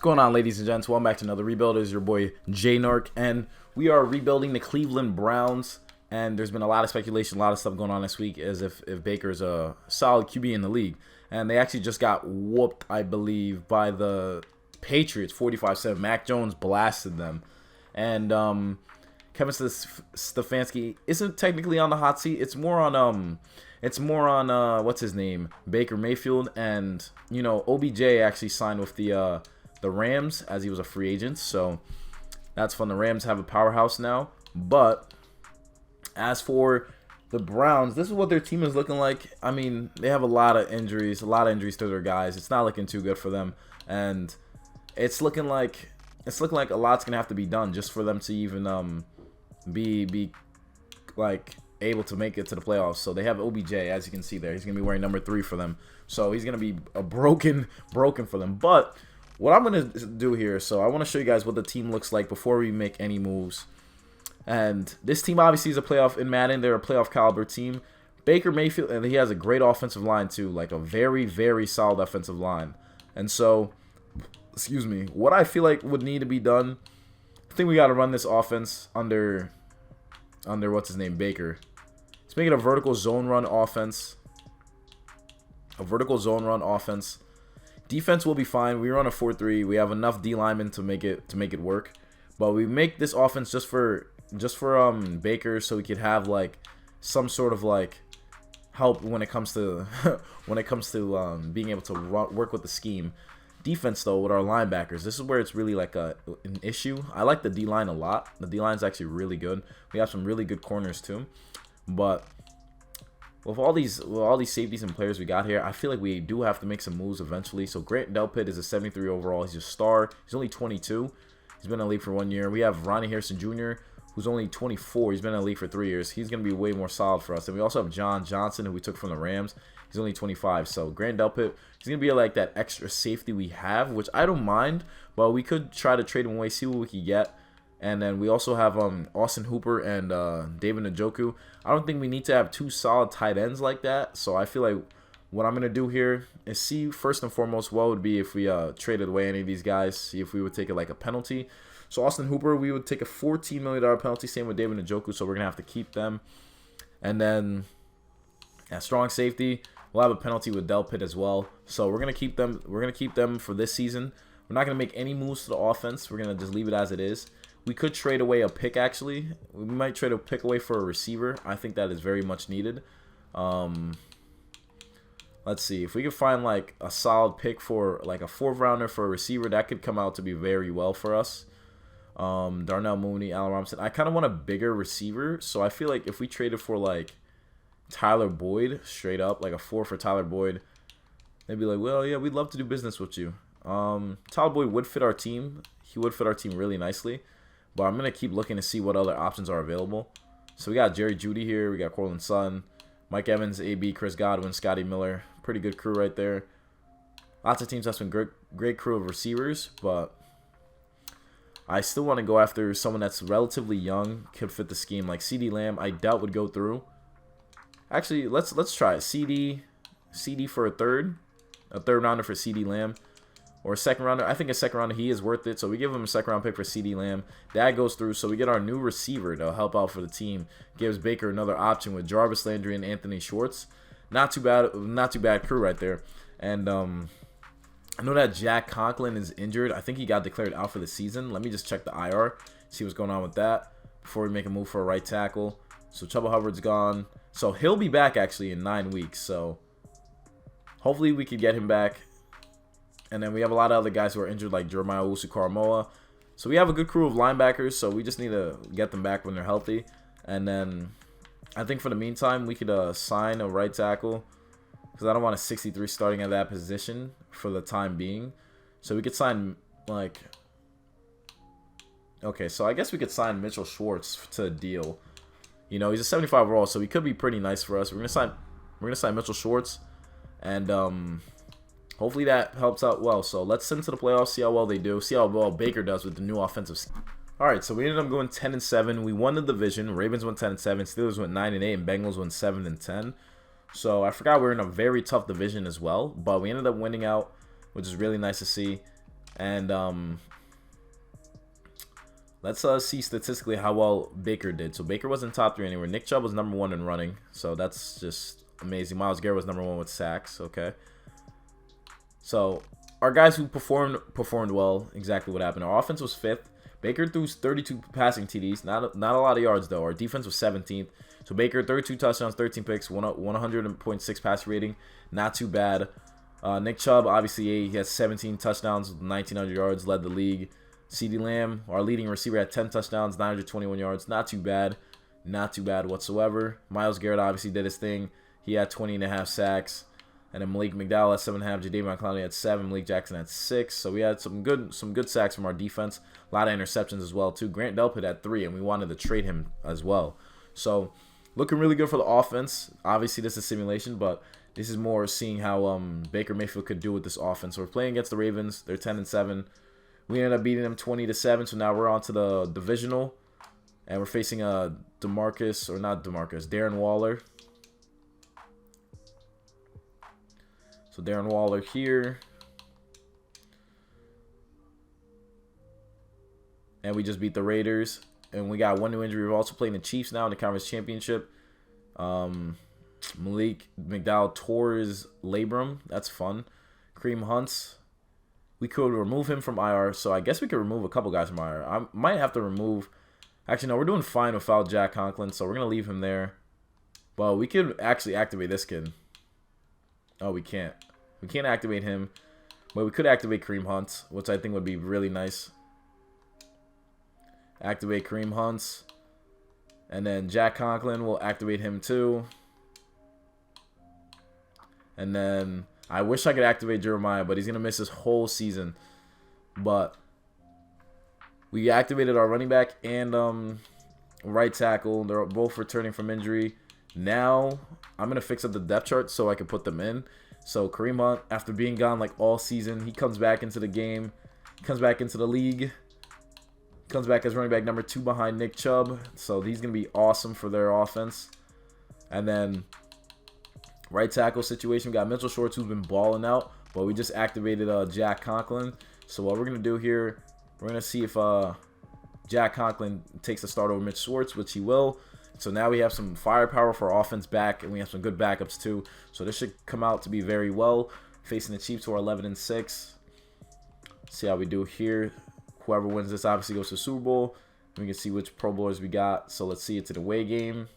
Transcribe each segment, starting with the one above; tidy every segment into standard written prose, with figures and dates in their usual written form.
going on, ladies and gents? Welcome back to another rebuild. It is your boy J-Narc, and we are rebuilding the Cleveland Browns. And there's been a lot of speculation, a lot of stuff going on this week as if Baker's a solid QB in the league. And they actually just got whooped, I believe, by the Patriots, 45-7. Mac Jones blasted them. And Kevin Stefanski isn't technically on the hot seat. It's more on what's his name, Baker Mayfield, and OBJ actually signed with the Rams as he was a free agent. So that's fun. The Rams have a powerhouse now. But as for the Browns, this is what their team is looking like. I mean, they have a lot of injuries to their guys. It's not looking too good for them, and it's looking like a lot's gonna have to be done just for them to even be like able to make it to the playoffs. So they have OBJ, as you can see there. He's gonna be wearing number 3 for them. So he's gonna be a broken for them. But what I'm gonna do here, so I want to show you guys what the team looks like before we make any moves. And this team obviously is a playoff in Madden. They're a playoff caliber team. Baker Mayfield, and he has a great offensive line too, like a very, very solid offensive line. And so, excuse me, what I feel like would need to be done, I think we got to run this offense under what's his name, Baker. Let's make it a vertical zone run offense. A vertical zone run offense. Defense will be fine. We run a 4-3. We have enough D linemen to make it work. But we make this offense just for Baker, so we could have like some sort of like help when it comes to being able to work with the scheme. Defense though, with our linebackers, this is where it's really like an issue. I like the D line a lot. The D line is actually really good. We have some really good corners too, but with all these safeties and players we got here, I feel like we do have to make some moves eventually. So Grant Delpit is a 73 overall. He's a star. He's only 22. He's been in the league for 1 year. We have Ronnie Harrison Jr., who's only 24. He's been in the league for 3 years. He's going to be way more solid for us. And we also have John Johnson, who we took from the Rams. He's only 25. So Grant Delpit, he's going to be like that extra safety we have, which I don't mind. But we could try to trade him away, see what we can get. And then we also have Austin Hooper and David Njoku. I don't think we need to have 2 solid tight ends like that. So I feel like what I'm going to do here is see, first and foremost, what would be if we traded away any of these guys, see if we would take it like a penalty. So Austin Hooper, we would take a $14 million penalty, same with David Njoku, so we're going to have to keep them. And then at strong safety, we'll have a penalty with Delpit as well. So we're going to keep them. We're going to keep them for this season. We're not going to make any moves to the offense. We're going to just leave it as it is. We could trade away a pick, actually. We might trade a pick away for a receiver. I think that is very much needed. Let's see. If we could find like a solid pick for like a 4th rounder for a receiver, that could come out to be very well for us. Darnell Mooney, Allen Robinson. I kind of want a bigger receiver, so I feel like if we traded for like Tyler Boyd, straight up, like a 4 for Tyler Boyd, they'd be like, well, yeah, we'd love to do business with you. Tyler Boyd would fit our team. He would fit our team really nicely, but I'm going to keep looking to see what other options are available. So we got Jerry Jeudy here. We got Cortland Sutton, Mike Evans, AB, Chris Godwin, Scotty Miller. Pretty good crew right there. Lots of teams have some great crew of receivers, but I still want to go after someone that's relatively young, could fit the scheme. Like CeeDee Lamb, I doubt would go through. Actually, let's try it. CD for a third rounder for CeeDee Lamb, or a 2nd rounder. I think a 2nd rounder, he is worth it. So we give him a 2nd round pick for CeeDee Lamb. That goes through. So we get our new receiver to help out for the team. Gives Baker another option with Jarvis Landry and Anthony Schwartz. Not too bad crew right there. And I know that Jack Conklin is injured. I think he got declared out for the season. Let me just check the IR, see what's going on with that before we make a move for a right tackle. So Chuba Hubbard's gone. So he'll be back actually in 9 weeks. So hopefully we could get him back. And then we have a lot of other guys who are injured, like Jeremiah Owusu-Koramoah. So we have a good crew of linebackers. So we just need to get them back when they're healthy. And then I think for the meantime, we could sign a right tackle, because I don't want a 63 starting at that position for the time being. So we could sign, like, okay, so I guess we could sign Mitchell Schwartz to a deal. He's a 75 overall, so he could be pretty nice for us. We're gonna sign Mitchell Schwartz, and hopefully that helps out well. So let's send to the playoffs, see how well they do, see how well Baker does with the new offensive scheme. All right, so we ended up going 10-7. We won the division. Ravens went 10-7. Steelers went 9-8, and Bengals went 7-10. So I forgot we were in a very tough division as well, but we ended up winning out, which is really nice to see. And let's see statistically how well Baker did. So Baker was in top 3 anywhere. Nick Chubb was number 1 in running. So that's just amazing. Myles Garrett was number 1 with sacks. Okay. So our guys who performed well, exactly what happened. Our offense was 5th. Baker threw 32 passing TDs. Not a lot of yards, though. Our defense was 17th. So Baker, 32 touchdowns, 13 picks, 100.6 passer rating. Not too bad. Nick Chubb, obviously, he has 17 touchdowns, 1,900 yards, led the league. CeeDee Lamb, our leading receiver, had 10 touchdowns, 921 yards. Not too bad. Not too bad whatsoever. Myles Garrett obviously did his thing. He had 20.5 sacks. And then Malik McDowell had 7.5. Jadeveon Clowney had 7. Malik Jackson had 6. So we had some good sacks from our defense. A lot of interceptions as well, too. Grant Delpit had 3, and we wanted to trade him as well. So looking really good for the offense. Obviously, this is simulation, but this is more seeing how Baker Mayfield could do with this offense. So we're playing against the Ravens. They're 10-7. We ended up beating them 20-7. So now we're on to the divisional, and we're facing Darren Waller. So Darren Waller here. And we just beat the Raiders. And we got 1 new injury. We're also playing the Chiefs now in the Conference Championship. Malik McDowell tore his labrum. That's fun. Kareem Hunt. We could remove him from IR. So I guess we could remove a couple guys from IR. I might have to remove... Actually, no. We're doing fine without Jack Conklin. So we're going to leave him there. But we could actually activate this kid. Oh, we can't. We can't activate him. But we could activate Kareem Hunt, which I think would be really nice. Activate Kareem Hunt. And then Jack Conklin will activate him too. And then I wish I could activate Jeremiah, but he's going to miss his whole season. But we activated our running back and right tackle. They're both returning from injury. Now I'm going to fix up the depth chart so I can put them in. So Kareem Hunt, after being gone like all season, he comes back into the game. Comes back into the league. Comes back as running back number 2 behind Nick Chubb. So he's going to be awesome for their offense. And then right tackle situation, we got Mitchell Schwartz, who's been balling out. But we just activated Jack Conklin. So what we're going to do here, we're going to see if Jack Conklin takes the start over Mitch Schwartz, which he will. So now we have some firepower for our offense back, and we have some good backups too. So this should come out to be very well. Facing the Chiefs, who are 11-6. See how we do here. Whoever wins this obviously goes to the Super Bowl. We can see which Pro Bowlers we got. So let's see, it's an away game.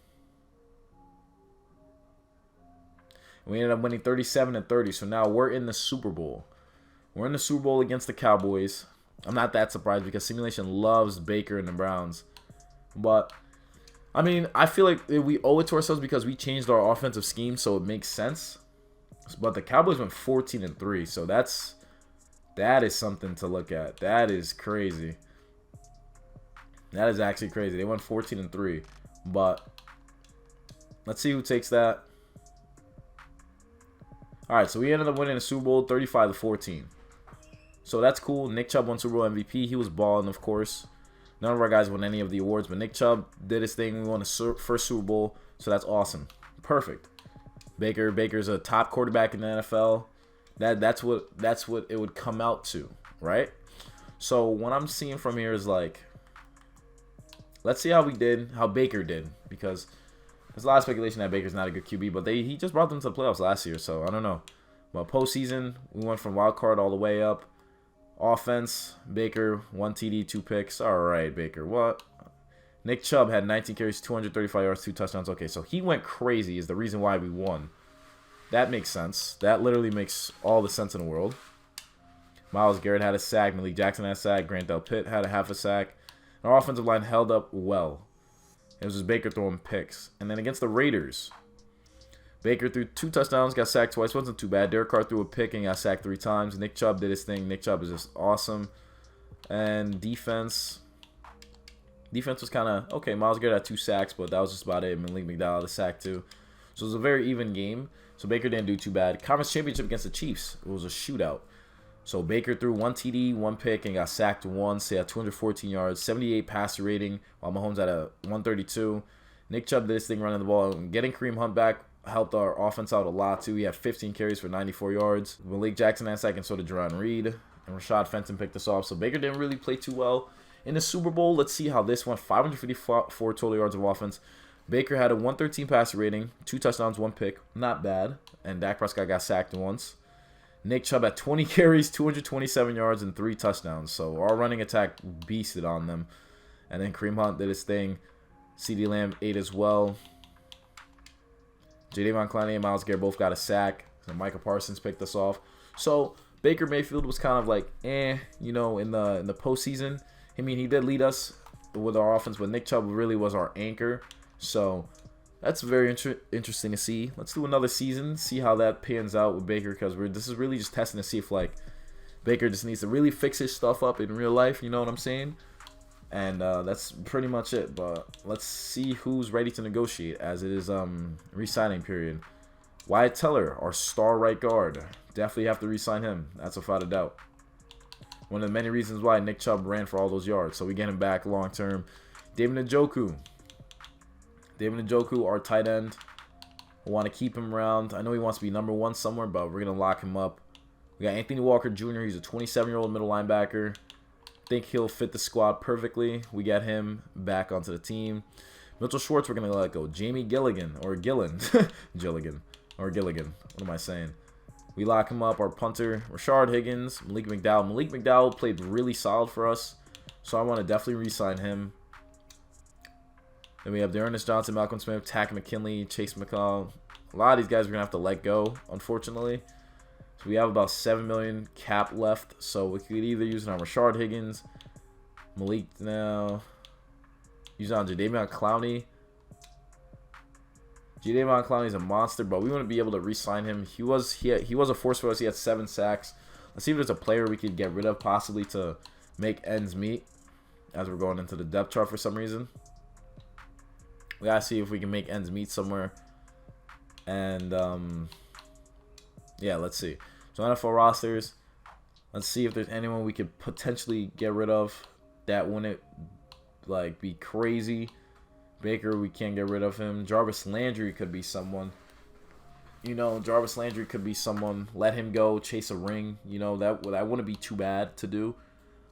We ended up winning 37-30. So now we're in the Super Bowl. We're in the Super Bowl against the Cowboys. I'm not that surprised because simulation loves Baker and the Browns. But I mean, I feel like we owe it to ourselves because we changed our offensive scheme, so it makes sense. But the Cowboys went 14-3, so that is something to look at. That is crazy. That is actually crazy. They went 14-3, but let's see who takes that. All right, so we ended up winning the Super Bowl 35-14. So that's cool. Nick Chubb won Super Bowl MVP. He was balling, of course. None of our guys won any of the awards, but Nick Chubb did his thing. We won the first Super Bowl, so that's awesome. Perfect. Baker's a top quarterback in the NFL. That's what it would come out to, right? So what I'm seeing from here is like, let's see how Baker did, because there's a lot of speculation that Baker's not a good QB, but he just brought them to the playoffs last year, so I don't know. But postseason, we went from wild card all the way up. Offense, Baker, 1 TD, 2 picks. All right, Baker, what? Nick Chubb had 19 carries, 235 yards, 2 touchdowns. Okay, so he went crazy is the reason why we won. That makes sense. That literally makes all the sense in the world. Myles Garrett had a sack. Malik Jackson had a sack. Grant Delpit had a half a sack. Our offensive line held up well. It was just Baker throwing picks. And then against the Raiders, Baker threw 2 touchdowns, got sacked twice. Wasn't too bad. Derek Carr threw a pick and got sacked 3 times. Nick Chubb did his thing. Nick Chubb is just awesome. And defense was kind of okay. Myles Garrett had 2 sacks, but that was just about it. Malik McDowell had a sack too. So it was a very even game. So Baker didn't do too bad. Conference championship against the Chiefs. It was a shootout. So Baker threw 1 TD, 1 pick, and got sacked once. He had 214 yards, 78 passer rating, while Mahomes had a 132. Nick Chubb did his thing running the ball. And getting Kareem Hunt back helped our offense out a lot too. He had 15 carries for 94 yards. Malik Jackson had a sack, and so did Jerron Reed. and Rashad Fenton picked us off. So Baker didn't really play too well in the Super Bowl. Let's see how this went. 554 total yards of offense. Baker had a 113 passer rating, 2 touchdowns, 1 pick. Not bad. And Dak Prescott got sacked once. Nick Chubb had 20 carries, 227 yards, and 3 touchdowns. So our running attack beasted on them. And then Kareem Hunt did his thing. CeeDee Lamb 8 as well. Jadeveon Clowney and Myles Garrett both got a sack. So Micah Parsons picked us off. So Baker Mayfield was kind of like, you know, in the postseason. I mean, he did lead us with our offense, but Nick Chubb really was our anchor. So that's very interesting to see. Let's do another season, see how that pans out with Baker, because this is really just testing to see if, like, Baker just needs to really fix his stuff up in real life, you know what I'm saying? And that's pretty much it. But let's see who's ready to negotiate, as it is re-signing period. Wyatt Teller, our star right guard. Definitely have to re-sign him. That's without a doubt. One of the many reasons why Nick Chubb ran for all those yards. So we get him back long term. David Njoku. David Njoku, our tight end. I want to keep him around. I know he wants to be #1 somewhere, but we're going to lock him up. We got Anthony Walker Jr. He's a 27-year-old middle linebacker. Think he'll fit the squad perfectly. We get him back onto the team. Mitchell Schwartz, we're going to let go. Jamie Gilligan, or Gillen. Gilligan. Or Gilligan. What am I saying? We lock him up. Our punter, Rashard Higgins, Malik McDowell. Malik McDowell played really solid for us, so I want to definitely re-sign him. Then we have D'Ernest Johnson, Malcolm Smith, Tack McKinley, Chase McCall. A lot of these guys we're going to have to let go, unfortunately. So we have about $7 million cap left, so we could either use it on Rashard Higgins, Malik now, use it on Jadeveon Clowney. Jadeveon Clowney's a monster, but we want to be able to re-sign him. He was a force for us. He had 7 sacks. Let's see if there's a player we could get rid of, possibly to make ends meet, as we're going into the depth chart for some reason. We gotta see if we can make ends meet somewhere. And yeah, let's see. So NFL rosters. Let's see if there's anyone we could potentially get rid of that wouldn't like be crazy. Baker, we can't get rid of him. Jarvis Landry could be someone. You know, Jarvis Landry could be someone. Let him go, chase a ring. You know, that wouldn't be too bad to do,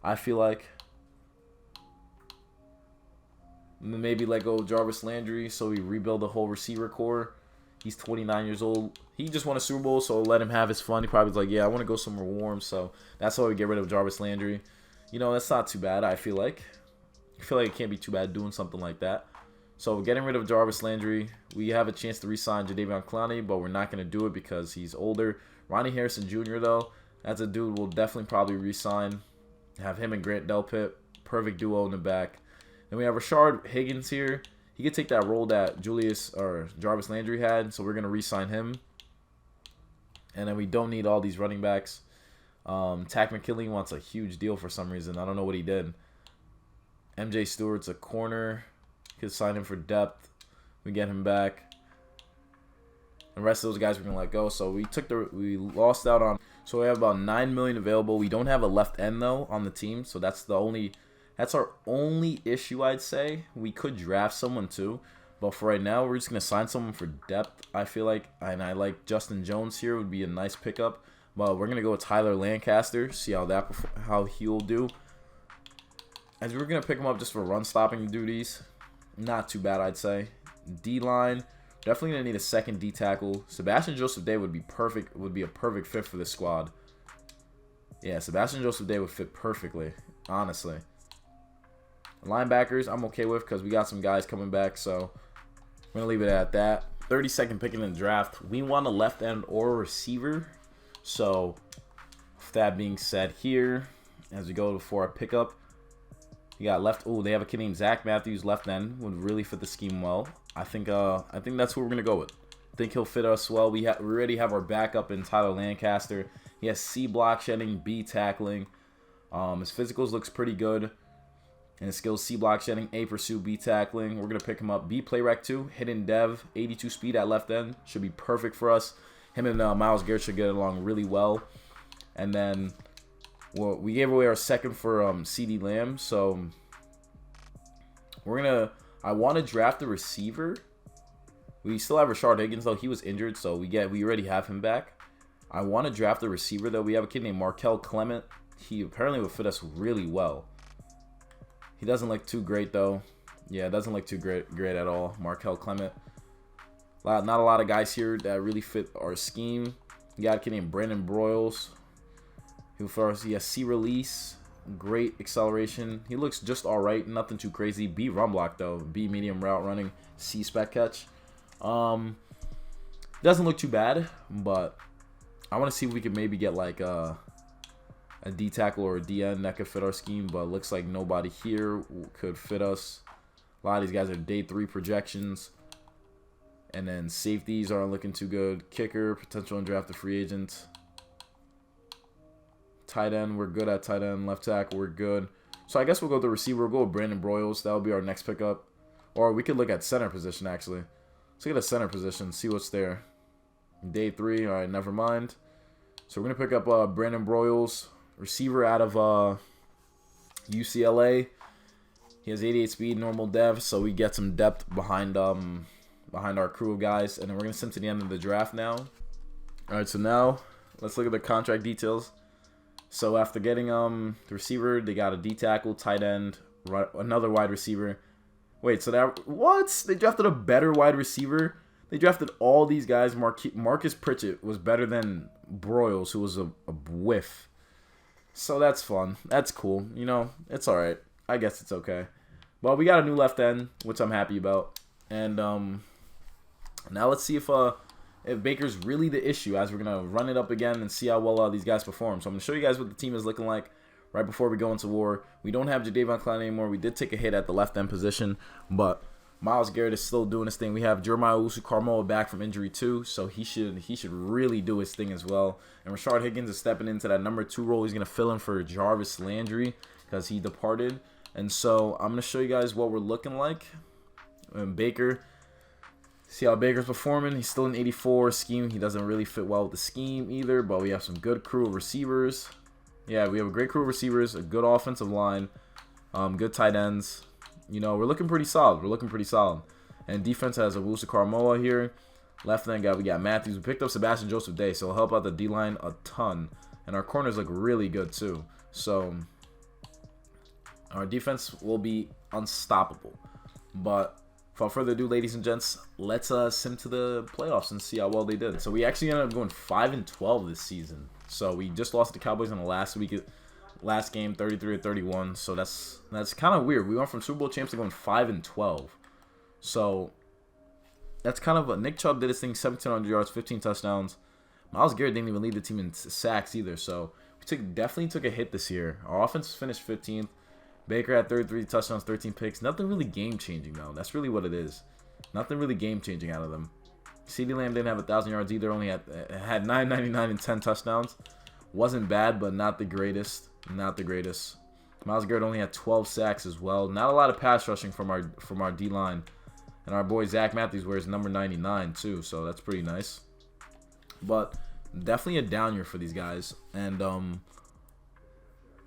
I feel like. And then maybe let go of Jarvis Landry so we rebuild the whole receiver core. He's 29 years old. He just won a Super Bowl, so let him have his fun. He probably was like, yeah, I want to go somewhere warm, so that's why we get rid of Jarvis Landry. You know, that's not too bad, I feel like. I feel like it can't be too bad doing something like that. So getting rid of Jarvis Landry, we have a chance to re-sign Jadeveon Clowney, but we're not going to do it because he's older. Ronnie Harrison Jr., though, that's a dude we'll definitely probably re-sign. Have him and Grant Delpit, perfect duo in the back. Then we have Rashard Higgins here. He could take that role that Jarvis Landry had, so we're going to re-sign him. And then we don't need all these running backs. Tack McKinley wants a huge deal for some reason. I don't know what he did. MJ Stewart's a corner. Could sign him for depth. We get him back. The rest of those guys we're gonna let go. So we lost out on. So we have about $9 million available. We don't have a left end though on the team, so that's our only issue, I'd say. We could draft someone too, but for right now we're just gonna sign someone for depth. I feel like, and I like Justin Jones here would be a nice pickup. But we're gonna go with Tyler Lancaster. See how he'll do. As we're gonna pick him up just for run stopping duties. Not too bad, I'd say. D-line, definitely gonna need a second D tackle. Sebastian Joseph Day would be perfect. Would be a perfect fit for this squad. Yeah, Sebastian Joseph Day would fit perfectly, honestly. Linebackers, I'm okay with because we got some guys coming back, so we're gonna leave it at that. 32nd pick in the draft. We want a left end or a receiver. So, with that being said, here as we go for our pickup. You got left. Oh, they have a kid named Zach Matthews, left end, would really fit the scheme well. I think that's who we're gonna go with. I think he'll fit us well. We already have our backup in Tyler Lancaster. He has C block shedding, B tackling. His physicals looks pretty good, and his skills C block shedding, A pursuit, B tackling. We're gonna pick him up. B play rec 2, hidden dev, 82 speed at left end should be perfect for us. Him and Myles Garrett should get along really well, and then. Well, we gave away our second for CeeDee Lamb, so I want to draft a receiver. We still have Rashard Higgins though; he was injured, so we already have him back. I want to draft a receiver though. We have a kid named Markel Clement. he apparently would fit us really well. He doesn't look too great though. Yeah, it doesn't look too great at all. Markel Clement. Not a lot of guys here that really fit our scheme. You got a kid named Brandon Broyles. He has C release, great acceleration. He looks just all right, nothing too crazy. B run block though, B medium route running, C spec catch. Doesn't look too bad, but I want to see if we could maybe get like a D tackle or a DN that could fit our scheme. But looks like nobody here could fit us. A lot of these guys are day 3 projections. And then safeties aren't looking too good. Kicker, potential undrafted free agent. Tight end, we're good at tight end. Left tackle, we're good. So I guess we'll go with the receiver. We'll go with Brandon Broyles. That'll be our next pickup. Or we could look at center position, actually. Let's look at a center position, see what's there. Day 3, all right, never mind. So we're going to pick up Brandon Broyles, receiver out of UCLA. He has 88 speed, normal dev, so we get some depth behind our crew of guys. And then we're going to send to the end of the draft now. All right, so now let's look at the contract details. So after getting the receiver, they got a D tackle, tight end, another wide receiver. Wait, so that what? They drafted a better wide receiver? They drafted all these guys. Marcus Pritchett was better than Broyles, who was a whiff. So that's fun. That's cool. You know, it's all right. I guess it's okay. But we got a new left end, which I'm happy about. And now let's see if Baker's really the issue, as we're going to run it up again and see how well these guys perform. So I'm going to show you guys what the team is looking like right before we go into war. We don't have Jadeveon Clowney anymore. We did take a hit at the left end position, but Myles Garrett is still doing his thing. We have Jeremiah Owusu-Koramoah back from injury too, so he should really do his thing as well. And Rashard Higgins is stepping into that number 2 role. He's going to fill in for Jarvis Landry because he departed. And so I'm going to show you guys what we're looking like. And Baker, see how Baker's performing. He's still in 84 scheme. He doesn't really fit well with the scheme either, but we have some good crew of receivers. Yeah, we have a great crew of receivers, a good offensive line, good tight ends. You know, we're looking pretty solid. And defense has Owusu-Koramoah here. Left end we got Matthews. We picked up Sebastian Joseph Day, so he'll help out the D-line a ton. And our corners look really good too. So our defense will be unstoppable. But without further ado, ladies and gents, let's sim to the playoffs and see how well they did. So we actually ended up going 5-12 this season. So we just lost to the Cowboys in the last game, 33-31. So that's kind of weird. We went from Super Bowl champs to going 5-12. So that's kind of Nick Chubb did his thing, 1,700 yards, 15 touchdowns. Myles Garrett didn't even lead the team in sacks either. So we definitely took a hit this year. Our offense finished 15th. Baker had 33 touchdowns, 13 picks. Nothing really game-changing, though. That's really what it is. Nothing really game-changing out of them. CeeDee Lamb didn't have 1,000 yards either. Only had 999 and 10 touchdowns. Wasn't bad, but not the greatest. Not the greatest. Myles Garrett only had 12 sacks as well. Not a lot of pass rushing from our D-line. And our boy Zach Matthews wears number 99 too, so that's pretty nice. But definitely a down year for these guys. And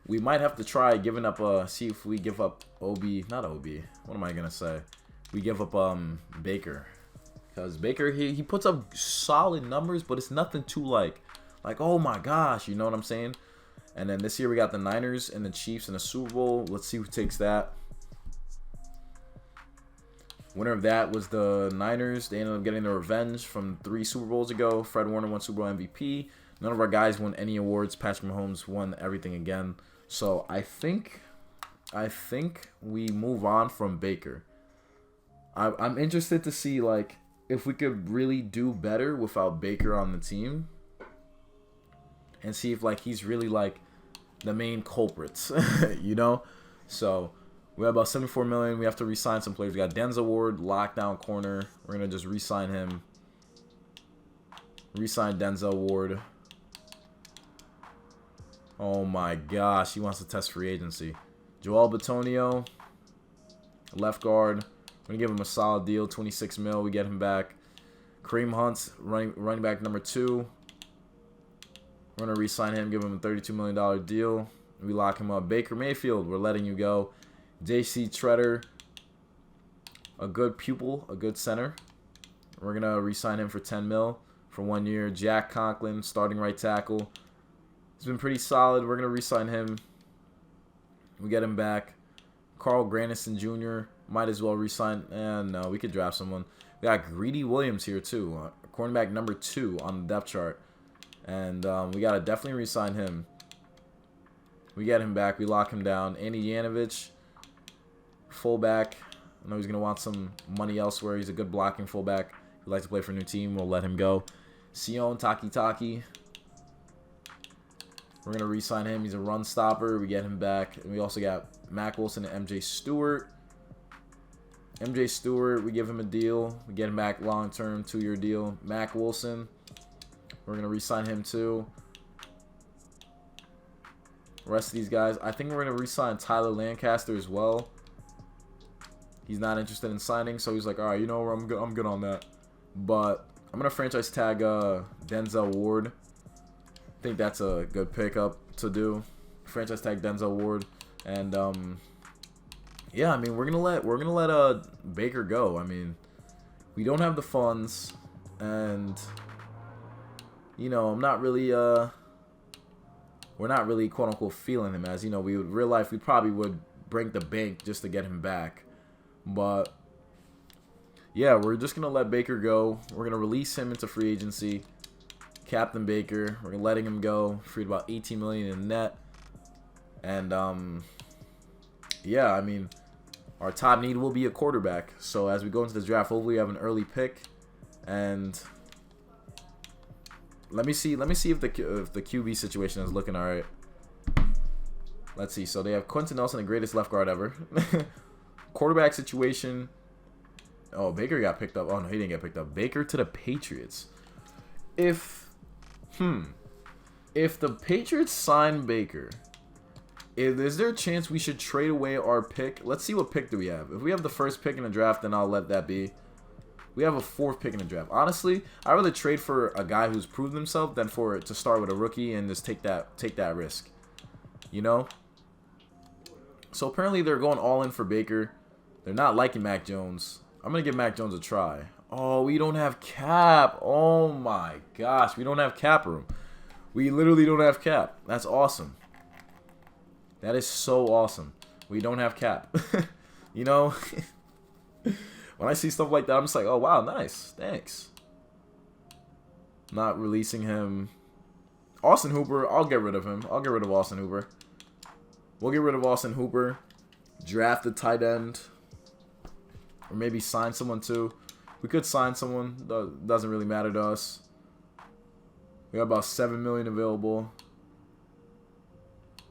we might have to try giving up see if we give up not OB. What am I gonna say? We give up Baker. Because Baker he puts up solid numbers, but it's nothing too like oh my gosh, you know what I'm saying? And then this year we got the Niners and the Chiefs in the Super Bowl. Let's see who takes that. Winner of that was the Niners. They ended up getting their revenge from 3 Super Bowls ago. Fred Warner won Super Bowl MVP. None of our guys won any awards. Patrick Mahomes won everything again. So I think we move on from Baker. I'm interested to see like if we could really do better without Baker on the team. And see if like he's really like the main culprits, you know? So we have about $74 million. We have to re-sign some players. We got Denzel Ward, lockdown corner. We're gonna just re-sign him. Re-sign Denzel Ward. Oh my gosh, he wants to test free agency. Joel Bitonio, left guard. We're gonna give him a solid deal, 26 mil. We get him back. Kareem Hunt, running back number 2. We're going to re-sign him, give him a $32 million deal. We lock him up. Baker Mayfield, we're letting you go. J.C. Treader, a good pupil, a good center. We're going to re-sign him for $10 mil for 1 year. Jack Conklin, starting right tackle. He's been pretty solid. We're going to re-sign him. We get him back. Carl Granison Jr. Might as well re-sign. And no, we could draft someone. We got Greedy Williams here too. Cornerback number 2 on the depth chart. And we got to definitely re-sign him. We get him back. We lock him down. Andy Yanovich, fullback. I know he's going to want some money elsewhere. He's a good blocking fullback. He'd like to play for a new team. We'll let him go. Sion Takitaki. We're going to re-sign him. He's a run stopper. We get him back. And we also got Mac Wilson and MJ Stewart. MJ Stewart, we give him a deal. We get him back long-term, 2-year deal. Mac Wilson, we're going to re-sign him too. The rest of these guys, I think we're going to re-sign Tyler Lancaster as well. He's not interested in signing, so he's like, all right, you know, I'm good on that. But I'm going to franchise tag Denzel Ward. I think that's a good pickup to do. Franchise tag Denzel Ward. And yeah, I mean, we're gonna let Baker go. I mean, we don't have the funds, and you know, we're not really quote unquote feeling him, as you know, real life we probably would break the bank just to get him back. But yeah, we're just gonna let Baker go. We're gonna release him into free agency. Captain Baker, we're letting him go. Freed about $18 million in net. And yeah, I mean, our top need will be a quarterback. So as we go into the draft, hopefully we have an early pick. And let me see if the QB situation is looking all right. Let's see. So they have Quentin Nelson, the greatest left guard ever. Quarterback situation. Oh, Baker got picked up. Oh no, he didn't get picked up. Baker to the Patriots. If the Patriots sign Baker, is there a chance we should trade away our pick? Let's see, what pick do we have. If we have the first pick in the draft, then I'll let that be. We have a 4th pick in the draft. Honestly, I'd rather trade for a guy who's proven himself than to start with a rookie and just take that risk. You know? So apparently they're going all in for Baker. They're not liking Mac Jones. I'm going to give Mac Jones a try. Oh, we don't have cap. Oh my gosh, we don't have cap room. We literally don't have cap. That's awesome. That is so awesome. We don't have cap. You know, when I see stuff like that, I'm just like, oh wow, nice, thanks. Not releasing him. Austin Hooper, I'll get rid of him. I'll get rid of Austin Hooper. We'll get rid of Austin Hooper. Draft a tight end. Or maybe sign someone too. We could sign someone. Doesn't really matter to us. We got about $7 million available.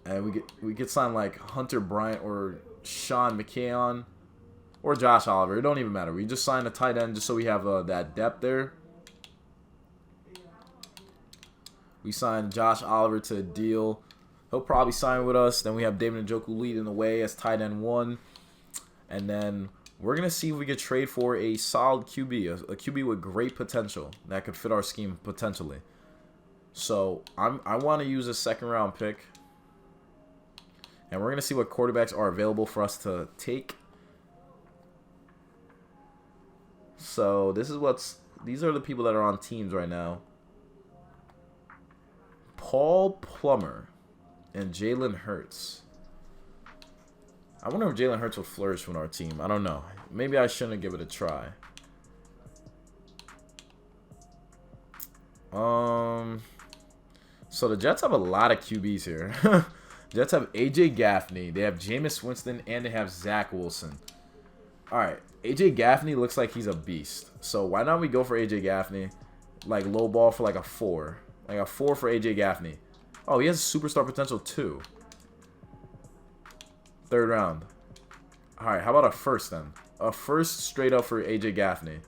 And we could sign like Hunter Bryant or Sean McKeon or Josh Oliver. It don't even matter. We just signed a tight end just so we have that depth there. We signed Josh Oliver to a deal. He'll probably sign with us. Then we have David Njoku leading the way as tight end 1. And then we're going to see if we could trade for a solid QB, a QB with great potential that could fit our scheme potentially. So I want to use a 2nd round pick. And we're going to see what quarterbacks are available for us to take. So these are the people that are on teams right now. Paul Plummer and Jalen Hurts. I wonder if Jalen Hurts will flourish with our team. I don't know. Maybe I shouldn't give it a try. So the Jets have a lot of QBs here. Jets have AJ Gaffney. They have Jameis Winston, and they have Zach Wilson. All right, AJ Gaffney looks like he's a beast. So why not we go for AJ Gaffney, like low ball for like a 4, like a 4 for AJ Gaffney. Oh, he has superstar potential too. 3rd round. All right, how about a 1st then? A 1st straight up for AJ Gaffney.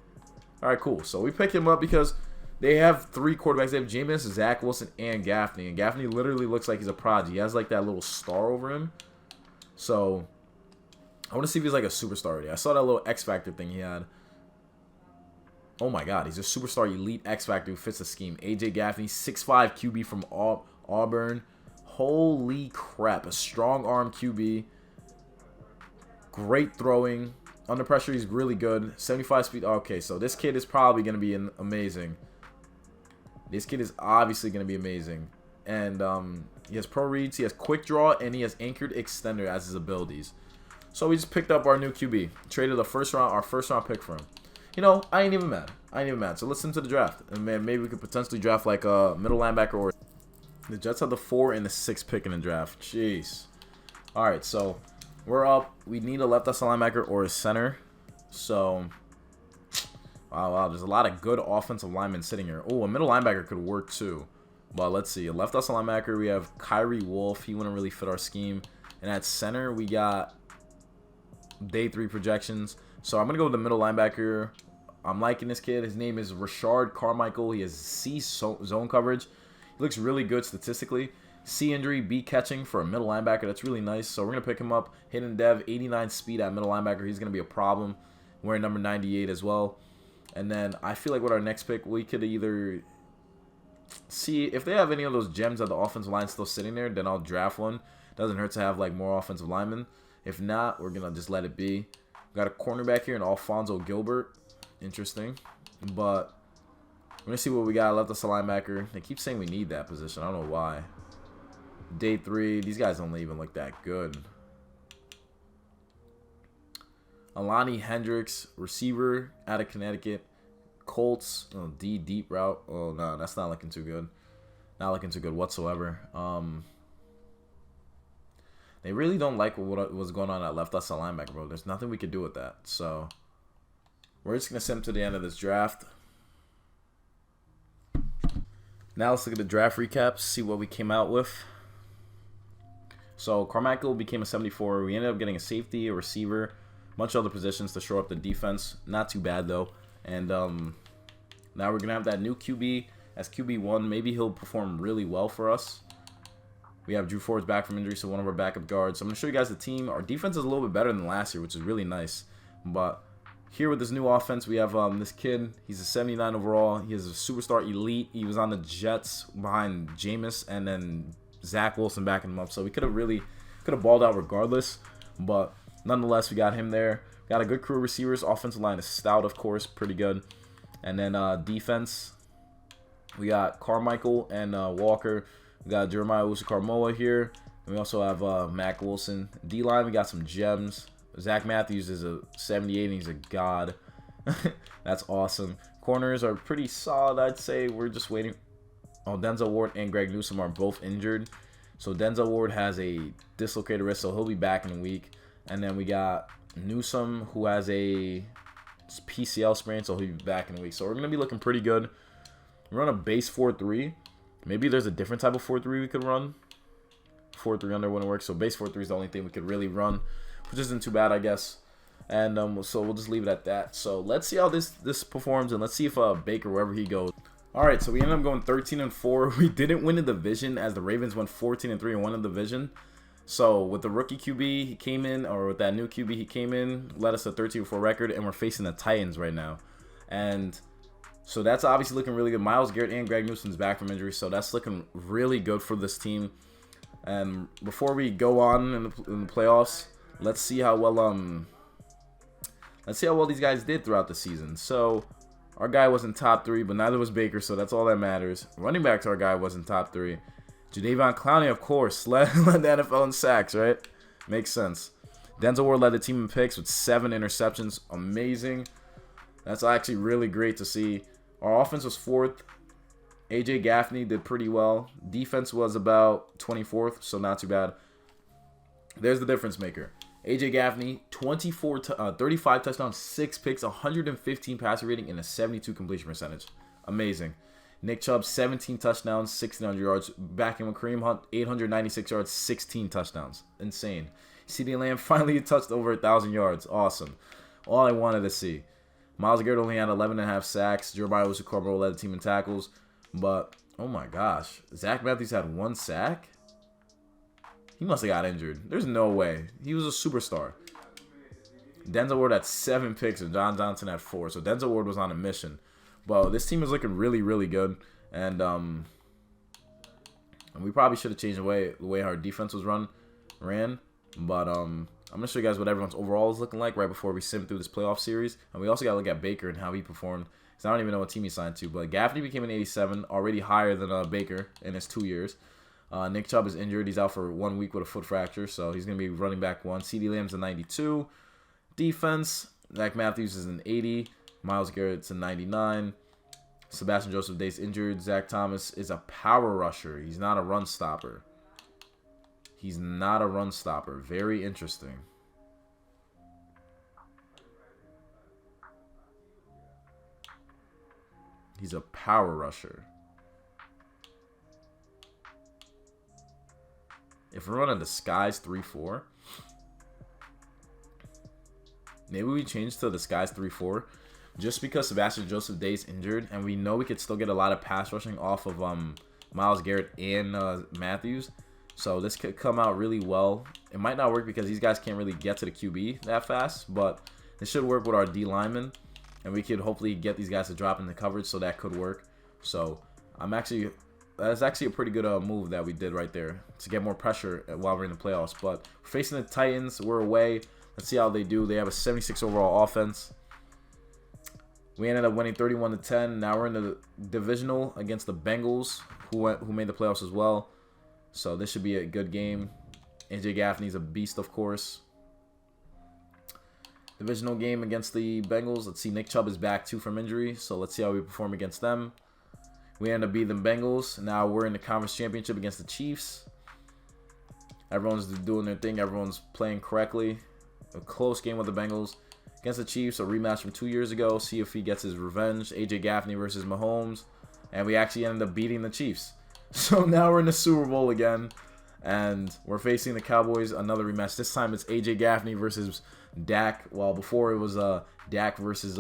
All right, cool. So we pick him up because they have 3 quarterbacks. They have Jameis, Zach Wilson, and Gaffney. And Gaffney literally looks like he's a prodigy. He has like that little star over him. So I want to see if he's like a superstar already. I saw that little X Factor thing he had. Oh my God, he's a superstar elite X Factor who fits the scheme. AJ Gaffney, 6'5" QB from Auburn. Holy crap, a strong arm QB. Great throwing. Under pressure, he's really good. 75 speed. Okay, so this kid is probably going to be amazing. This kid is obviously going to be amazing. And he has pro reads, he has quick draw, and he has anchored extender as his abilities. So we just picked up our new QB. Traded our first round pick for him. You know, I ain't even mad. So listen to the draft. And man, maybe we could potentially draft like a middle linebacker, or the Jets have the 4 and the 6 pick in the draft. Jeez. Alright, so we're up. We need a left outside linebacker or a center. So wow, there's a lot of good offensive linemen sitting here. Oh, a middle linebacker could work too. But let's see. A left outside linebacker, we have Kyrie Wolf. He wouldn't really fit our scheme. And at center, we got day 3 projections. So I'm going to go with the middle linebacker. I'm liking this kid. His name is Rashard Carmichael. He has C zone coverage. He looks really good statistically. C injury, B catching for a middle linebacker. That's really nice. So we're going to pick him up. Hidden dev, 89 speed at middle linebacker. He's going to be a problem. Wearing number 98 as well. And then I feel like with our next pick, we could either see if they have any of those gems at the offensive line still sitting there, then I'll draft one. Doesn't hurt to have like more offensive linemen. If not, we're going to just let it be. Got a cornerback here in Alfonso Gilbert. Interesting. But we're going to see what we got left as a linebacker. They keep saying we need that position. I don't know why. Day 3. These guys don't even look that good. Alani Hendricks, receiver out of Connecticut. Colts, oh, D deep route. Oh, no, that's not looking too good. Not looking too good whatsoever. They really don't like what was going on at left outside linebacker, bro. There's nothing we could do with that. So we're just going to send him to the end of this draft. Now let's look at the draft recaps, see what we came out with. So Carmichael became a 74. We ended up getting a safety, a receiver, a bunch of other positions to shore up the defense. Not too bad, though. And now we're going to have that new QB as QB1. Maybe he'll perform really well for us. We have Drew Ford's back from injury, so one of our backup guards. So I'm going to show you guys the team. Our defense is a little bit better than last year, which is really nice. But here with this new offense, we have this kid. He's a 79 overall. He is a superstar elite. He was on the Jets behind Jameis, and then Zach Wilson backing him up. So we could have balled out regardless. But nonetheless, we got him there. Got a good crew of receivers. Offensive line is stout, of course. Pretty good. And then defense, we got Carmichael and Walker. We got Jeremiah Usu-Carmoa here. And we also have Mac Wilson. D-line, we got some gems. Zach Matthews is a 78, and he's a god. That's awesome. Corners are pretty solid, I'd say. We're just waiting. Oh, Denzel Ward and Greg Newsome are both injured. So Denzel Ward has a dislocated wrist, so he'll be back in a week. And then we got Newsome, who has a PCL sprain, so he'll be back in a week. So we're going to be looking pretty good. We run a base 4-3. Maybe there's a different type of 4-3 we could run. 4-3 under wouldn't work, so base 4-3 is the only thing we could really run, which isn't too bad, I guess. And so we'll just leave it at that. So let's see how this performs, and let's see if Baker, wherever he goes. All right, so we ended up going 13-4. We didn't win the division as the Ravens went 14-3 and won the division. So with the rookie QB, he came in, or with that new QB, he came in, led us a 13-4 record, and we're facing the Titans right now. And so that's obviously looking really good. Myles Garrett and Greg Newsom's back from injury, so that's looking really good for this team. And before we go on in the playoffs, let's see how well these guys did throughout the season. So our guy wasn't top 3, but neither was Baker, so that's all that matters. Running back to our guy wasn't top 3. Jadeveon Clowney, of course, led the NFL in sacks, right? Makes sense. Denzel Ward led the team in picks with 7 interceptions. Amazing. That's actually really great to see. Our offense was 4th. AJ Gaffney did pretty well. Defense was about 24th, so not too bad. There's the difference maker. AJ Gaffney, 35 touchdowns, 6 picks, 115 passer rating, and a 72 completion percentage. Amazing. Nick Chubb, 17 touchdowns, 1,600 yards. Backing with Kareem Hunt, 896 yards, 16 touchdowns. Insane. CeeDee Lamb finally touched over 1,000 yards. Awesome. All I wanted to see. Myles Garrett only had 11.5 sacks. Jeremiah Usu-Carmoa led the team in tackles. But, oh my gosh. Zach Matthews had 1 sack? He must have got injured. There's no way. He was a superstar. Denzel Ward had 7 picks and John Johnson had 4. So Denzel Ward was on a mission. But this team is looking really, really good. And we probably should have changed the way our defense was ran. But I'm going to show you guys what everyone's overall is looking like right before we sim through this playoff series. And we also got to look at Baker and how he performed. Because I don't even know what team he signed to. But Gaffney became an 87, already higher than Baker in his 2 years. Nick Chubb is injured. He's out for 1 week with a foot fracture. So he's going to be running back 1. CeeDee Lamb's a 92. Defense, Zach Matthews is an 80. Myles Garrett's a 99. Sebastian Joseph Day's injured. Zach Thomas is a power rusher. He's not a run stopper. He's not a run stopper. Very interesting. He's a power rusher. If we're running Disguise 3-4, maybe we change to Disguise 3-4 just because Sebastian Joseph Day's injured and we know we could still get a lot of pass rushing off of Myles Garrett and Matthews. So this could come out really well. It might not work because these guys can't really get to the QB that fast, but it should work with our D linemen, and we could hopefully get these guys to drop in the coverage, so that could work. So that's actually a pretty good move that we did right there to get more pressure while we're in the playoffs. But we're facing the Titans. We're away. Let's see how they do. They have a 76 overall offense. We ended up winning 31-10. Now we're in the divisional against the Bengals, who made the playoffs as well. So this should be a good game. AJ Gaffney's a beast, of course. Divisional game against the Bengals. Let's see. Nick Chubb is back too from injury. So let's see how we perform against them. We end up beating the Bengals. Now we're in the conference championship against the Chiefs. Everyone's doing their thing. Everyone's playing correctly. A close game with the Bengals. Against the Chiefs, a rematch from 2 years ago. See if he gets his revenge. AJ Gaffney versus Mahomes. And we actually ended up beating the Chiefs. So now we're in the Super Bowl again. And we're facing the Cowboys. Another rematch. This time it's AJ Gaffney versus Dak. While before it was Dak versus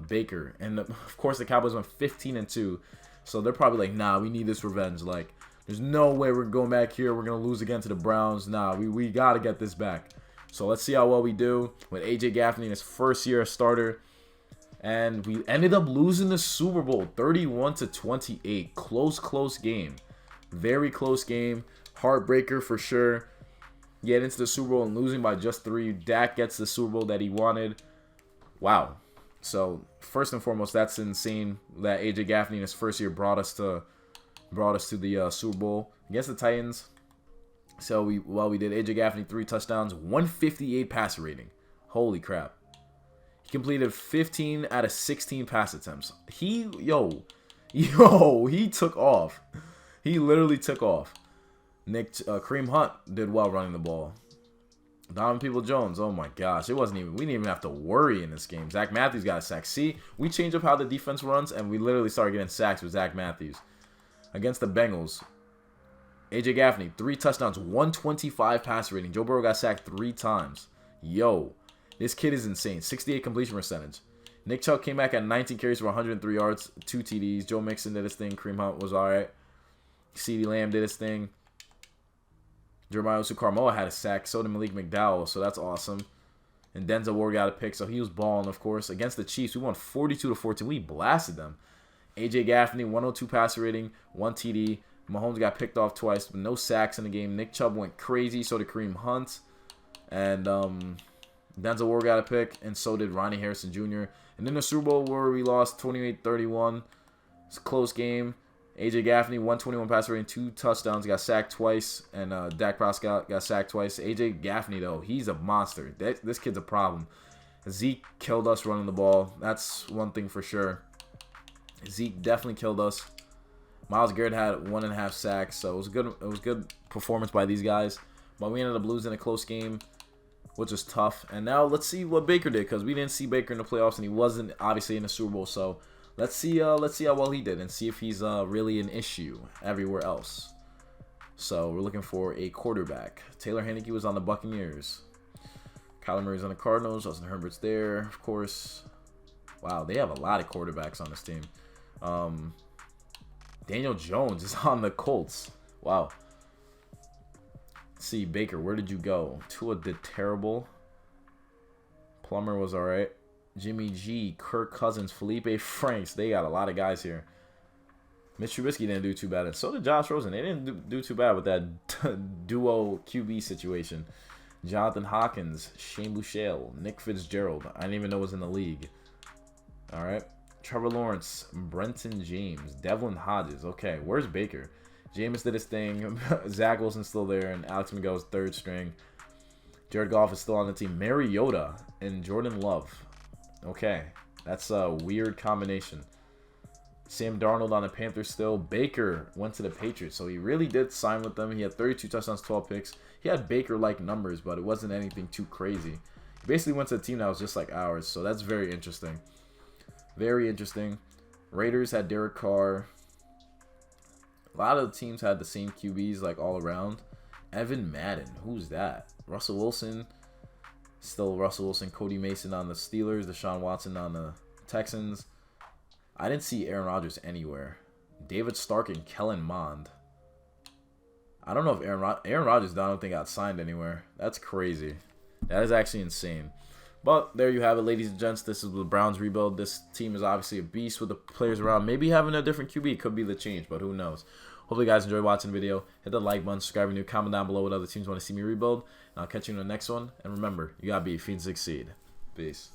Baker. And of course the Cowboys went 15-2. So they're probably like, nah, we need this revenge. Like, there's no way we're going back here. We're going to lose again to the Browns. Nah, we got to get this back. So let's see how well we do with AJ Gaffney in his first year as starter. And we ended up losing the Super Bowl 31-28. Close game. Very close game. Heartbreaker for sure. Get into the Super Bowl and losing by just 3. Dak gets the Super Bowl that he wanted. Wow. So first and foremost, that's insane that AJ Gaffney in his first year brought us to the Super Bowl against the Titans. So we did. AJ Gaffney 3 touchdowns, 158 passer rating. Holy crap! He completed 15 out of 16 pass attempts. He took off. He literally took off. Kareem Hunt did well running the ball. Donovan Peoples-Jones, oh my gosh, we didn't even have to worry in this game. Zach Matthews got a sack. See, we changed up how the defense runs, and we literally started getting sacks with Zach Matthews. Against the Bengals, AJ Gaffney, 3 touchdowns, 125 passer rating. Joe Burrow got sacked 3 times. Yo, this kid is insane. 68 completion percentage. Nick Chubb came back at 19 carries for 103 yards, 2 TDs. Joe Mixon did his thing. Kareem Hunt was all right. CeeDee Lamb did his thing. Jeremiah Owusu-Koramoah had a sack. So did Malik McDowell, so that's awesome. And Denzel Ward got a pick, so he was balling, of course. Against the Chiefs, we won 42-14. We blasted them. AJ Gaffney, 102 passer rating, 1 TD. Mahomes got picked off twice, but no sacks in the game. Nick Chubb went crazy, so did Kareem Hunt. And Denzel Ward got a pick, and so did Ronnie Harrison Jr. And in the Super Bowl where we lost 28-31, it's a close game. AJ Gaffney, 121 passer rating, 2 touchdowns, got sacked twice, and Dak Prescott got sacked twice. AJ Gaffney, though, he's a monster. This kid's a problem. Zeke killed us running the ball. That's one thing for sure. Zeke definitely killed us. Myles Garrett had 1.5 sacks, so it was good performance by these guys. But we ended up losing a close game, which was tough. And now let's see what Baker did, because we didn't see Baker in the playoffs, and he wasn't obviously in the Super Bowl. So let's see how well he did, and see if he's really an issue everywhere else. So we're looking for a quarterback. Taylor Heinicke was on the Buccaneers. Kyler Murray's on the Cardinals. Justin Herbert's there, of course. Wow, they have a lot of quarterbacks on this team. Daniel Jones is on the Colts. Wow. Let's see, Baker, where did you go? Tua did terrible. Plummer was all right. Jimmy G, Kirk Cousins, Felipe Franks. They got a lot of guys here. Mitch Trubisky didn't do too bad, and so did Josh Rosen. They didn't do too bad with that duo QB situation. Jonathan Hawkins, Shane Buechele, Nick Fitzgerald. I didn't even know was in the league. All right. Trevor Lawrence, Brenton James, Devlin Hodges. Okay, where's Baker? Jameis did his thing. Zach Wilson's still there, and Alex Miguel's third string. Jared Goff is still on the team. Mariota and Jordan Love. Okay, that's a weird combination. Sam Darnold on the Panthers still. Baker went to the Patriots, so he really did sign with them. He had 32 touchdowns, 12 picks. He had Baker-like numbers, but it wasn't anything too crazy. He basically went to a team that was just like ours, so that's very interesting. Very interesting. Raiders had Derek Carr. A lot of the teams had the same QBs, like, all around. Evan Madden, who's that? Russell Wilson, still Russell Wilson. Cody Mason on the Steelers. Deshaun Watson on the Texans. I didn't see Aaron Rodgers anywhere. David Stark and Kellen Mond. I don't know if Aaron Rodgers, I don't think got signed anywhere. That's crazy. That is actually insane. But there you have it, ladies and gents. This is the Browns rebuild. This team is obviously a beast with the players around. Maybe having a different QB could be the change, but who knows. Hopefully you guys enjoyed watching the video. Hit the like button, subscribe if you're new, comment down below what other teams want to see me rebuild. And I'll catch you in the next one. And remember, you got to be feed and succeed. Peace.